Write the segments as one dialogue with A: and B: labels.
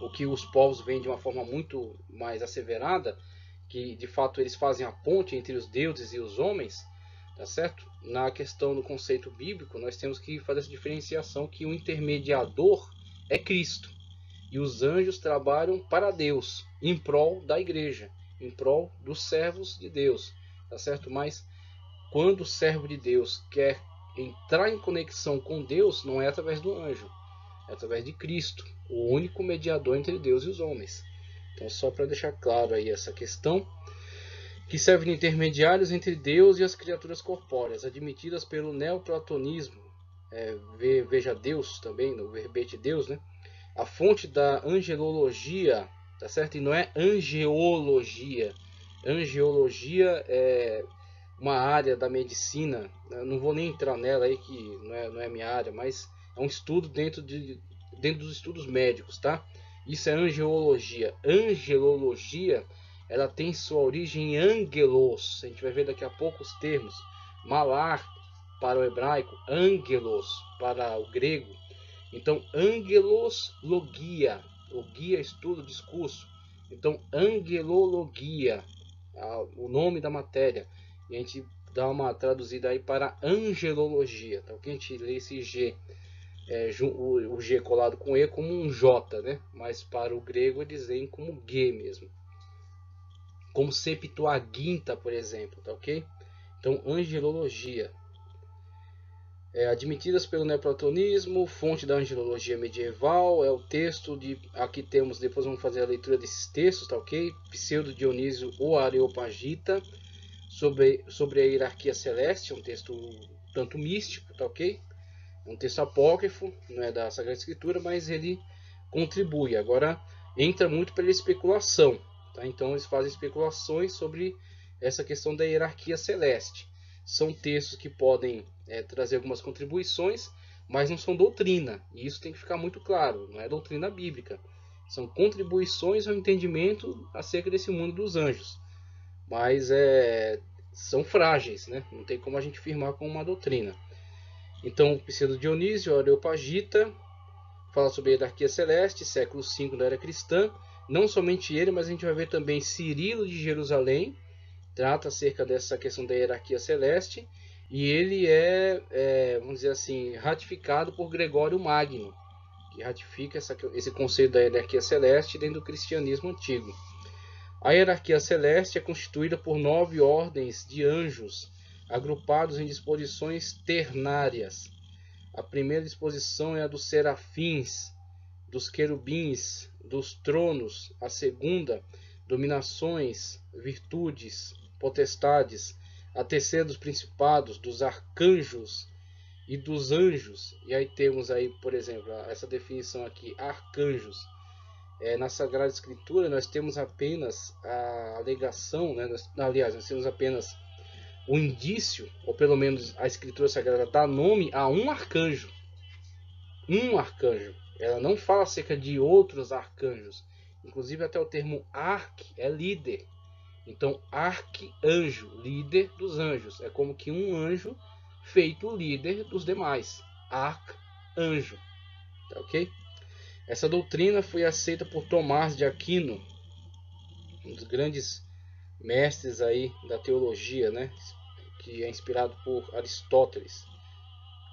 A: o que os povos veem de uma forma muito mais asseverada, que de fato eles fazem a ponte entre os deuses e os homens, tá certo? Na questão do conceito bíblico, nós temos que fazer essa diferenciação que o intermediador é Cristo. E os anjos trabalham para Deus, em prol da igreja, em prol dos servos de Deus, tá certo? Mas quando o servo de Deus quer entrar em conexão com Deus, não é através do anjo, é através de Cristo, o único mediador entre Deus e os homens. Então, só para deixar claro aí essa questão, que serve de intermediários entre Deus e as criaturas corpóreas, admitidas pelo neoplatonismo, veja Deus também, no verbete Deus, né? A fonte da angelologia, tá certo? E não é angeologia. Angeologia é uma área da medicina, eu não vou nem entrar nela aí, que não é minha área, mas é um estudo dentro dos estudos médicos, tá? Isso é angeologia. Angelologia, ela tem sua origem em angelos. A gente vai ver daqui a pouco os termos. Malar para o hebraico, angelos para o grego. Então, angelos logia, logia estudo, discurso. Então, angelologia, o nome da matéria. E a gente dá uma traduzida aí para angelologia, tá? O que a gente lê esse G, o G colado com E como um J, né? Mas para o grego eles leem como G mesmo. Como Septuaginta, por exemplo, tá ok? Então, angelologia. Admitidas pelo neoplatonismo, fonte da angelologia medieval, é o texto de, aqui temos, depois vamos fazer a leitura desses textos, tá ok? Pseudo Dionísio ou Areopagita, sobre a hierarquia celeste, é um texto tanto místico, tá ok? É um texto apócrifo, não é da Sagrada Escritura, mas ele contribui. Agora, entra muito pela especulação, tá? Então eles fazem especulações sobre essa questão da hierarquia celeste. São textos que podem trazer algumas contribuições, mas não são doutrina. E isso tem que ficar muito claro, não é doutrina bíblica. São contribuições ao entendimento acerca desse mundo dos anjos. Mas são frágeis, né? Não tem como a gente firmar como uma doutrina. Então, Pseudo Dionísio, Areopagita, fala sobre a hierarquia celeste, século V da era cristã. Não somente ele, mas a gente vai ver também Cirilo de Jerusalém, trata acerca dessa questão da hierarquia celeste, e ele vamos dizer assim, ratificado por Gregório Magno, que ratifica esse conceito da hierarquia celeste dentro do cristianismo antigo. A hierarquia celeste é constituída por 9 ordens de anjos, agrupados em disposições ternárias. A primeira disposição é a dos serafins, dos querubins, dos tronos. A segunda, dominações, virtudes, potestades. A terceira, dos principados, dos arcanjos e dos anjos. E aí temos aí, por exemplo, essa definição aqui, arcanjos. Na Sagrada Escritura nós temos apenas a alegação, né? Aliás, nós temos apenas o indício, ou pelo menos a Escritura Sagrada dá nome a um arcanjo. Um arcanjo. Ela não fala acerca de outros arcanjos. Inclusive até o termo arc é líder. Então, arcanjo, líder dos anjos. É como que um anjo feito líder dos demais. Arcanjo. Tá ok? Essa doutrina foi aceita por Tomás de Aquino, um dos grandes mestres aí da teologia, né? Que é inspirado por Aristóteles.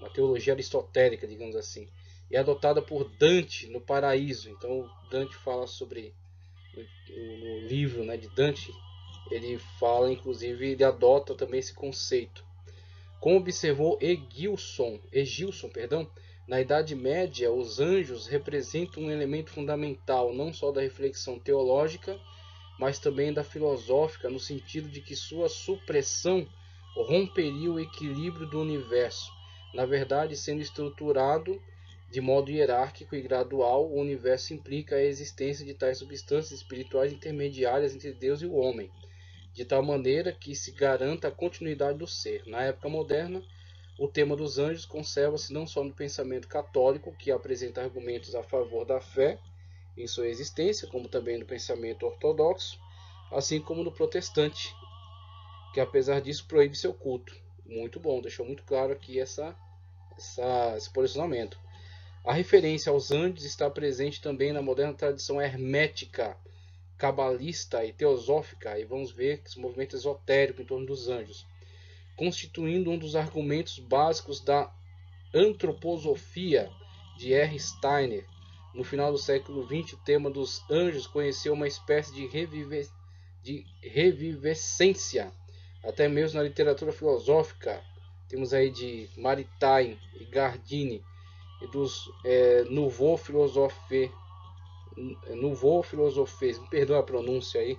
A: Uma teologia aristotélica, digamos assim. E é adotada por Dante no Paraíso. Então, Dante fala sobre, no livro, né, de Dante, ele fala, inclusive, ele adota também esse conceito. Como observou Egilson, na Idade Média, os anjos representam um elemento fundamental não só da reflexão teológica, mas também da filosófica, no sentido de que sua supressão romperia o equilíbrio do universo. Na verdade, sendo estruturado de modo hierárquico e gradual, o universo implica a existência de tais substâncias espirituais intermediárias entre Deus e o homem, de tal maneira que se garanta a continuidade do ser. Na época moderna, o tema dos anjos conserva-se não só no pensamento católico, que apresenta argumentos a favor da fé em sua existência, como também no pensamento ortodoxo, assim como no protestante, que apesar disso proíbe seu culto. Muito bom, deixou muito claro aqui esse posicionamento. A referência aos anjos está presente também na moderna tradição hermética, cabalista e teosófica, e vamos ver esse movimento esotérico em torno dos anjos, constituindo um dos argumentos básicos da antroposofia de R. Steiner. No final do século XX, o tema dos anjos conheceu uma espécie de revivescência, até mesmo na literatura filosófica. Temos aí de Maritain e Gardini, e dos Nouveau Philosophe, me perdoa a pronúncia aí.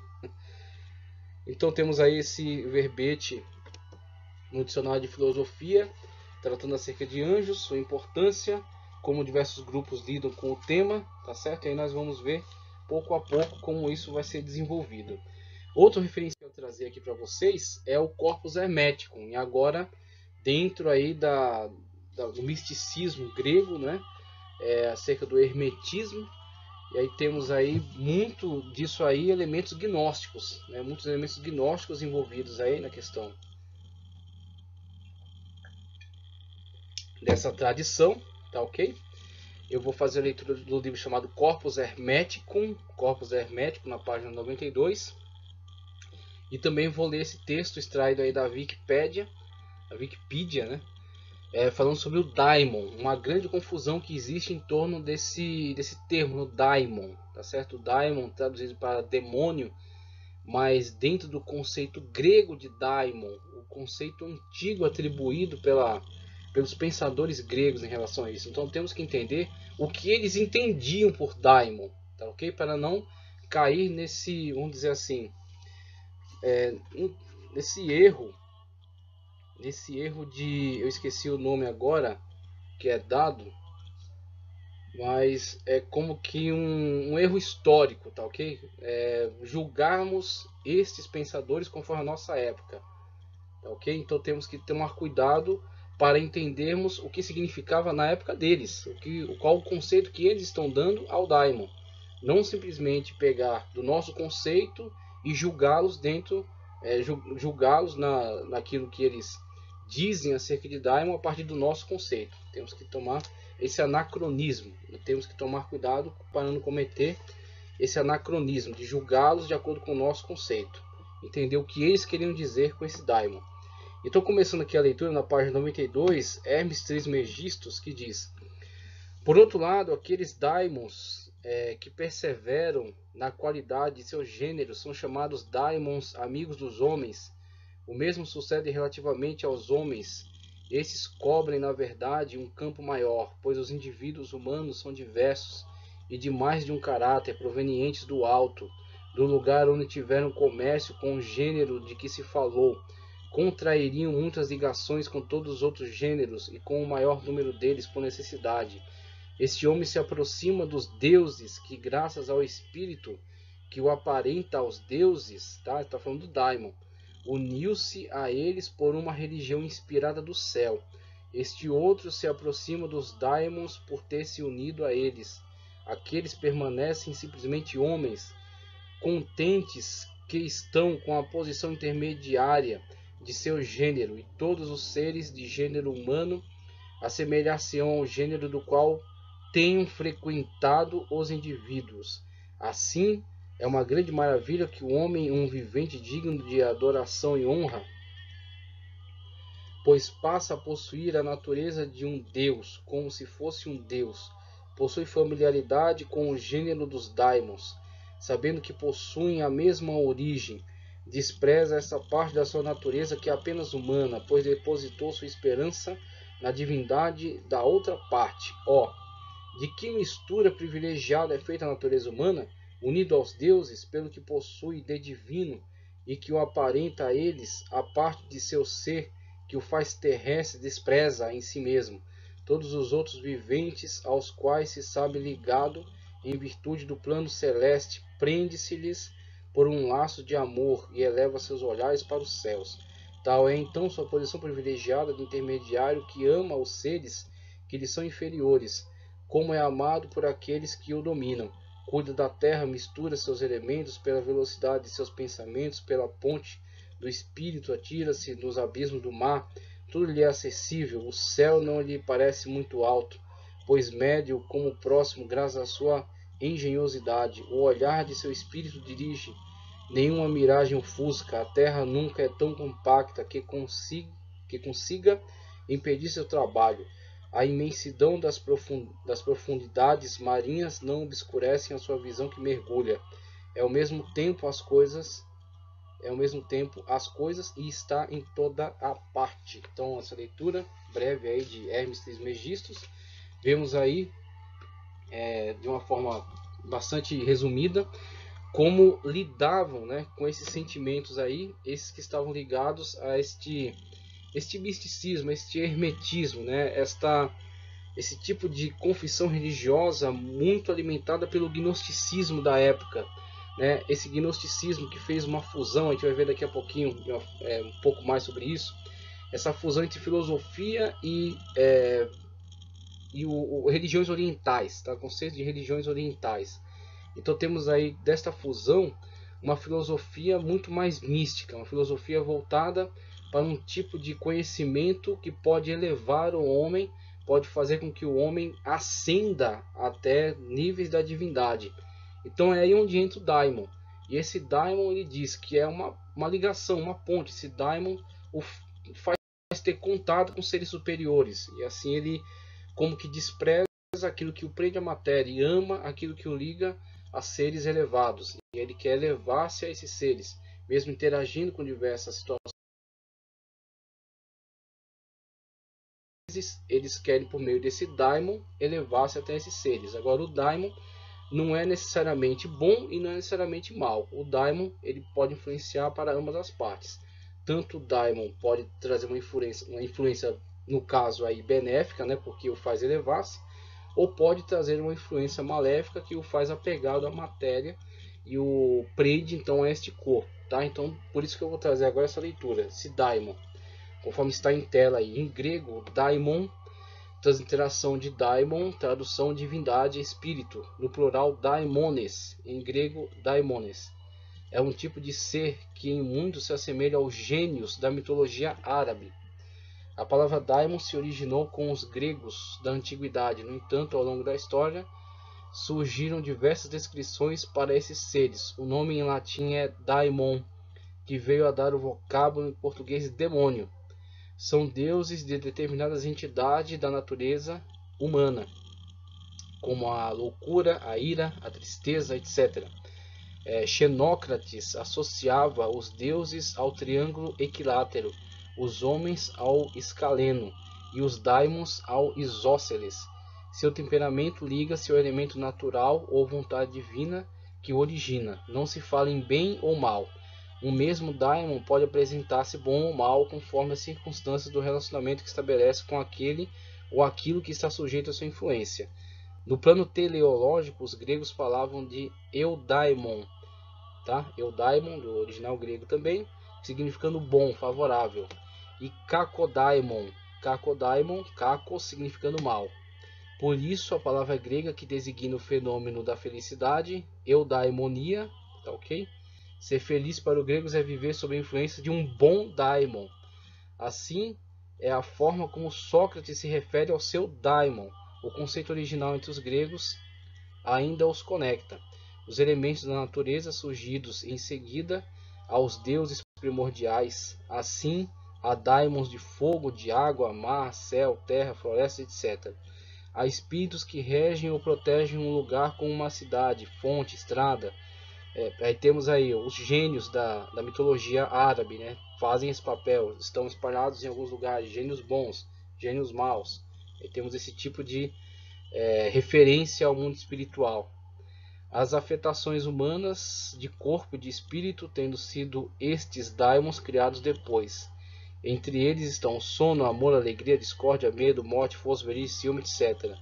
A: Então temos aí esse verbete no dicionário de filosofia, tratando acerca de anjos, sua importância, como diversos grupos lidam com o tema, tá certo? E aí nós vamos ver pouco a pouco como isso vai ser desenvolvido. Outro referencial que eu quero trazer aqui para vocês é o Corpus Hermeticum, e agora dentro aí do misticismo grego, né? Acerca do hermetismo. E aí temos aí muito disso aí, elementos gnósticos, né? Muitos elementos gnósticos envolvidos aí na questão dessa tradição, tá ok? Eu vou fazer a leitura do livro chamado Corpus Hermeticum, na página 92. E também vou ler esse texto extraído aí da Wikipedia, né? Falando sobre o daimon, uma grande confusão que existe em torno desse termo, daimon, tá certo? O daimon traduzido para demônio, mas dentro do conceito grego de daimon, o conceito antigo atribuído pelos pensadores gregos em relação a isso. Então temos que entender o que eles entendiam por daimon, tá ok? Para não cair nesse, vamos dizer assim, nesse erro de, eu esqueci o nome agora, que é dado, mas é como que um erro histórico, tá ok? Julgarmos estes pensadores conforme a nossa época, tá ok? Então temos que tomar cuidado para entendermos o que significava na época deles, qual o conceito que eles estão dando ao daimon. Não simplesmente pegar do nosso conceito e julgá-los julgá-los naquilo que eles dizem acerca de daimon a partir do nosso conceito. Temos que tomar esse anacronismo, temos que tomar cuidado para não cometer esse anacronismo de julgá-los de acordo com o nosso conceito, entender o que eles queriam dizer com esse daimon. Estou começando aqui a leitura na página 92, Hermes Trismegistus, que diz: por outro lado, aqueles daimons que perseveram na qualidade de seus gêneros são chamados daimons amigos dos homens. O mesmo sucede relativamente aos homens. Esses cobrem, na verdade, um campo maior, pois os indivíduos humanos são diversos e de mais de um caráter, provenientes do alto, do lugar onde tiveram comércio com o gênero de que se falou. Contrairiam muitas ligações com todos os outros gêneros e com o maior número deles por necessidade. Este homem se aproxima dos deuses que, graças ao espírito que o aparenta aos deuses, tá? Está falando do daimon, uniu-se a eles por uma religião inspirada do céu. Este outro se aproxima dos daimons por ter se unido a eles. Aqueles permanecem simplesmente homens, contentes que estão com a posição intermediária de seu gênero, e todos os seres de gênero humano assemelhar-se-ão ao gênero do qual tenham frequentado os indivíduos. Assim, é uma grande maravilha que o homem, um vivente digno de adoração e honra, pois passa a possuir a natureza de um deus, como se fosse um deus. Possui familiaridade com o gênero dos daimons, sabendo que possuem a mesma origem. Despreza essa parte da sua natureza que é apenas humana, pois depositou sua esperança na divindade da outra parte. De que mistura privilegiada é feita a natureza humana, unido aos deuses, pelo que possui de divino e que o aparenta a eles, a parte de seu ser que o faz terrestre despreza em si mesmo todos os outros viventes aos quais se sabe ligado em virtude do plano celeste, prende-se-lhes por um laço de amor e eleva seus olhares para os céus. Tal é então sua posição privilegiada de intermediário que ama os seres que lhe são inferiores, como é amado por aqueles que o dominam. Cuida da terra, mistura seus elementos pela velocidade de seus pensamentos, pela ponte do espírito, atira-se nos abismos do mar. Tudo lhe é acessível, o céu não lhe parece muito alto, pois mede-o como próximo graças à sua engenhosidade. O olhar de seu espírito dirige, nenhuma miragem ofusca, a terra nunca é tão compacta que consiga impedir seu trabalho. A imensidão das profundidades marinhas não obscurecem a sua visão que mergulha. É ao mesmo tempo as coisas e está em toda a parte. Então, essa leitura breve aí de Hermes Trismegistus, vemos aí de uma forma bastante resumida como lidavam, né, com esses sentimentos aí, esses que estavam ligados a este misticismo, este hermetismo, né, esse tipo de confissão religiosa muito alimentada pelo gnosticismo da época, né, esse gnosticismo que fez uma fusão, a gente vai ver daqui a pouquinho um pouco mais sobre isso, essa fusão entre filosofia e religiões orientais, tá? Conceito de religiões orientais. Então temos aí desta fusão uma filosofia muito mais mística, uma filosofia voltada para um tipo de conhecimento que pode elevar o homem, pode fazer com que o homem ascenda até níveis da divindade. Então é aí onde entra o daimon. E esse daimon, ele diz que é uma ligação, uma ponte. Esse daimon o faz ter contato com seres superiores. E assim ele como que despreza aquilo que o prende à matéria e ama aquilo que o liga a seres elevados. E ele quer elevar-se a esses seres, mesmo interagindo com diversas situações. Eles querem, por meio desse daimon, elevar-se até esses seres. Agora, o daimon não é necessariamente bom e não é necessariamente mal. O daimon ele pode influenciar para ambas as partes. Tanto o daimon pode trazer uma influência no caso aí benéfica, né, porque o faz elevar-se, ou pode trazer uma influência maléfica que o faz apegado à matéria e o prende então a este corpo, tá? Então por isso que eu vou trazer agora essa leitura, esse daimon, conforme está em tela aí, em grego daimon, transliteração de daimon, tradução divindade, espírito, no plural daimones, em grego daimones. É um tipo de ser que em muito se assemelha aos gênios da mitologia árabe. A palavra daimon se originou com os gregos da antiguidade. No entanto, ao longo da história, surgiram diversas descrições para esses seres. O nome em latim é daimon, que veio a dar o vocábulo em português demônio. São deuses de determinadas entidades da natureza humana, como a loucura, a ira, a tristeza, etc. Xenócrates associava os deuses ao triângulo equilátero, os homens ao escaleno e os daimons ao isósceles. Seu temperamento liga-se ao elemento natural ou vontade divina que o origina. Não se fala em bem ou mal. O mesmo daimon pode apresentar-se bom ou mal conforme as circunstâncias do relacionamento que estabelece com aquele ou aquilo que está sujeito à sua influência. No plano teleológico, os gregos falavam de eudaimon, tá? Eudaimon, do original grego também, significando bom, favorável. E kakodaimon, kako significando mal. Por isso a palavra grega que designa o fenômeno da felicidade, eudaimonia, tá ok? Ser feliz para os gregos é viver sob a influência de um bom daimon. Assim é a forma como Sócrates se refere ao seu daimon. O conceito original entre os gregos ainda os conecta. Os elementos da natureza surgidos em seguida aos deuses primordiais. Assim, há daimons de fogo, de água, mar, céu, terra, floresta, etc. Há espíritos que regem ou protegem um lugar como uma cidade, fonte, estrada. Aí temos aí os gênios da mitologia árabe, né? Fazem esse papel, estão espalhados em alguns lugares, gênios bons, gênios maus. Aí temos esse tipo de referência ao mundo espiritual. As afetações humanas de corpo e de espírito tendo sido estes daimons criados depois. Entre eles estão o sono, amor, alegria, discórdia, medo, morte, força, velhice, ciúme, etc.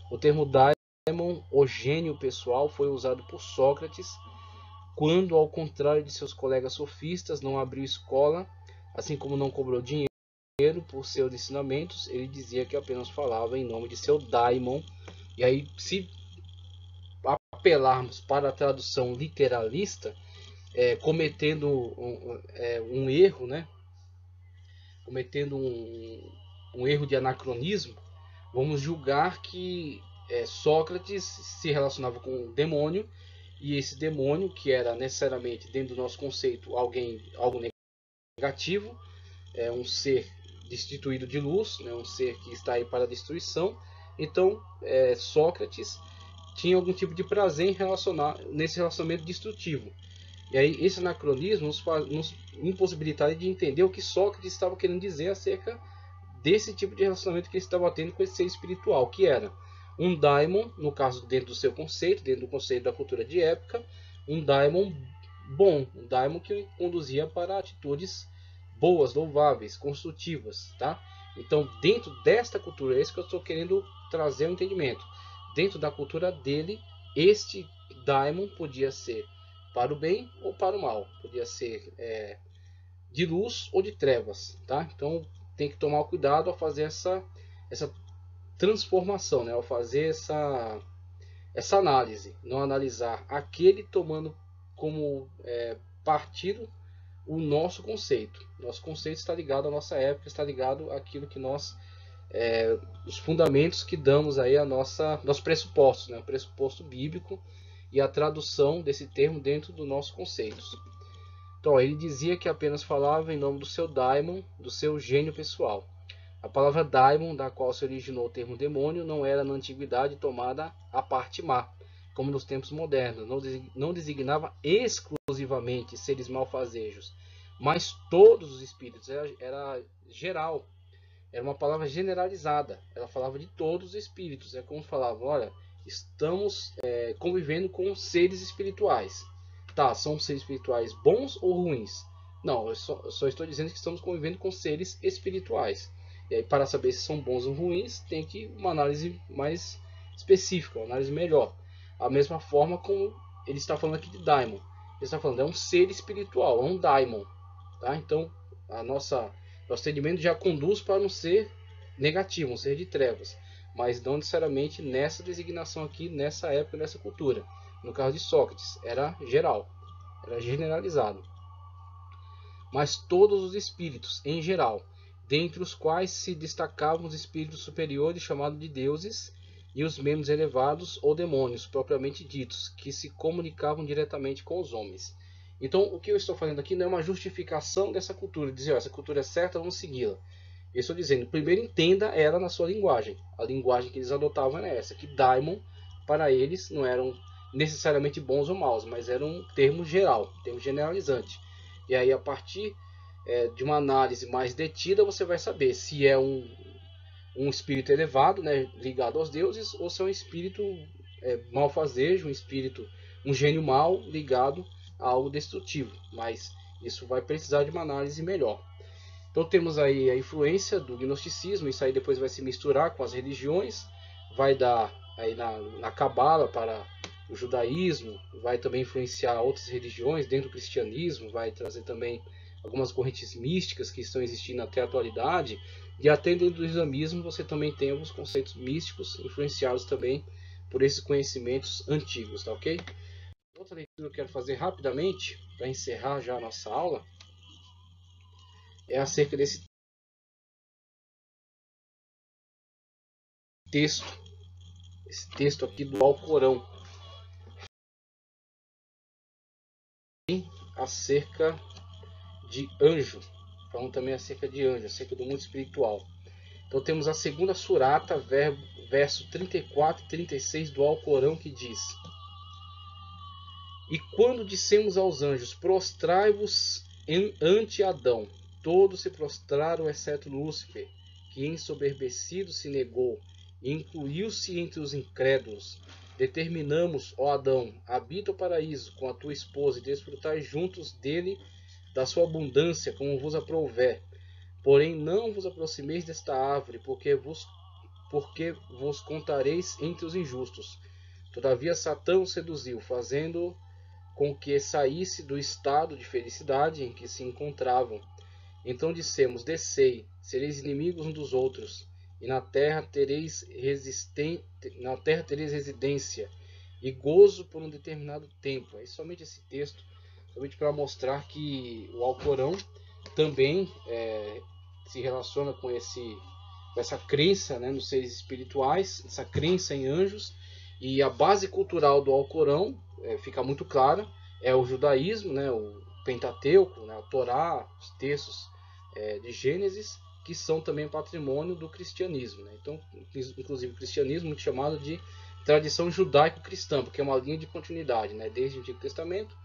A: O termo daimon, o gênio pessoal, foi usado por Sócrates quando, ao contrário de seus colegas sofistas, não abriu escola, assim como não cobrou dinheiro por seus ensinamentos. Ele dizia que apenas falava em nome de seu daimon. E aí, se apelarmos para a tradução literalista, cometendo um erro, né? Cometendo um erro de anacronismo, vamos julgar que Sócrates se relacionava com um demônio, e esse demônio, que era necessariamente, dentro do nosso conceito, algo negativo, um ser destituído de luz, né, um ser que está aí para a destruição. Então, Sócrates tinha algum tipo de prazer nesse relacionamento destrutivo. E aí esse anacronismo nos impossibilitaria de entender o que Sócrates estava querendo dizer acerca desse tipo de relacionamento que ele estava tendo com esse ser espiritual, que era um daimon, no caso dentro do seu conceito, dentro do conceito da cultura de época, um daimon bom, um daimon que conduzia para atitudes boas, louváveis, construtivas, tá? Então, dentro desta cultura, é isso que eu estou querendo trazer ao entendimento. Dentro da cultura dele, este daimon podia ser para o bem ou para o mal, podia ser de luz ou de trevas, tá? Então, tem que tomar cuidado ao fazer essa transformação, né? Ao fazer essa análise, não analisar aquele tomando como partido o nosso conceito. Nosso conceito está ligado à nossa época, está ligado àquilo que nós, os fundamentos que damos aí a nossos pressupostos, né? O pressuposto bíblico e a tradução desse termo dentro dos nossos conceitos. Então, ele dizia que apenas falava em nome do seu daimon, do seu gênio pessoal. A palavra daimon, da qual se originou o termo demônio, não era na antiguidade tomada a parte má, como nos tempos modernos. Não designava exclusivamente seres malfazejos, mas todos os espíritos. Era geral, era uma palavra generalizada. Ela falava de todos os espíritos. É como falava, olha, estamos convivendo com seres espirituais. Tá, são seres espirituais bons ou ruins? Não, eu só estou dizendo que estamos convivendo com seres espirituais. E aí, para saber se são bons ou ruins, tem que uma análise mais específica, uma análise melhor. A mesma forma como ele está falando aqui de daimon. Ele está falando, é um ser espiritual, é um daimon. Tá? Então, nosso entendimento já conduz para um ser negativo, um ser de trevas. Mas não necessariamente nessa designação aqui, nessa época, nessa cultura. No caso de Sócrates, era geral, era generalizado. Mas todos os espíritos, em geral, dentre os quais se destacavam os espíritos superiores chamados de deuses e os menos elevados ou demônios, propriamente ditos, que se comunicavam diretamente com os homens. Então, o que eu estou fazendo aqui não é uma justificação dessa cultura, dizer, essa cultura é certa, vamos segui-la. Eu estou dizendo, primeiro entenda ela na sua linguagem. A linguagem que eles adotavam era essa, que daimon, para eles, não eram necessariamente bons ou maus, mas era um termo geral, um termo generalizante. E aí, a partir de uma análise mais detida, você vai saber se é um espírito elevado, né, ligado aos deuses, ou se é um espírito malfazejo, um gênio mau ligado a algo destrutivo. Mas isso vai precisar de uma análise melhor. Então temos aí a influência do gnosticismo, isso aí depois vai se misturar com as religiões, vai dar aí na Cabala para o judaísmo, vai também influenciar outras religiões dentro do cristianismo, vai trazer também algumas correntes místicas que estão existindo até a atualidade, e até dentro do islamismo você também tem alguns conceitos místicos influenciados também por esses conhecimentos antigos, tá ok? Outra leitura que eu quero fazer rapidamente, para encerrar já a nossa aula, é acerca desse texto, esse texto aqui do Alcorão, acerca de anjo, falando também acerca de anjo, acerca do mundo espiritual. Então temos a segunda surata, verso 34 e 36 do Alcorão, que diz: E quando dissemos aos anjos, prostrai-vos ante Adão, todos se prostraram, exceto Lúcifer, que ensoberbecido se negou e incluiu-se entre os incrédulos. Determinamos, ó Adão, habita o paraíso com a tua esposa e desfrutai juntos dele da sua abundância, como vos aprouver. Porém não vos aproximeis desta árvore, porque vos contareis entre os injustos. Todavia Satã o seduziu, fazendo com que saísse do estado de felicidade em que se encontravam. Então dissemos, descei, sereis inimigos uns dos outros, e na terra tereis residência, e gozo por um determinado tempo. É somente esse texto, somente para mostrar que o Alcorão também se relaciona com essa crença, né, nos seres espirituais, essa crença em anjos. E a base cultural do Alcorão fica muito clara, é o judaísmo, né, o Pentateuco, né, a Torá, os textos de Gênesis, que são também patrimônio do cristianismo, né? Então, inclusive o cristianismo é muito chamado de tradição judaico-cristã, porque é uma linha de continuidade, né, desde o Antigo Testamento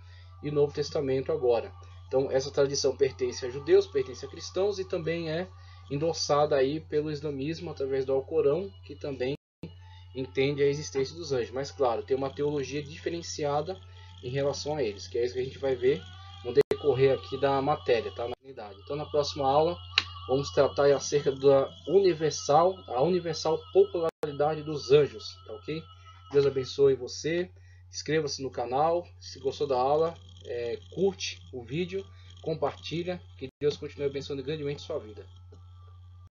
A: e o Novo Testamento agora. Então, essa tradição pertence a judeus, pertence a cristãos e também é endossada aí pelo islamismo através do Alcorão, que também entende a existência dos anjos. Mas, claro, tem uma teologia diferenciada em relação a eles, que é isso que a gente vai ver no decorrer aqui da matéria, tá? Na unidade. Então, na próxima aula, vamos tratar acerca da a universal popularidade dos anjos, tá ok? Deus abençoe você, inscreva-se no canal, se gostou da aula, curte o vídeo, compartilha, que Deus continue abençoando grandemente sua vida.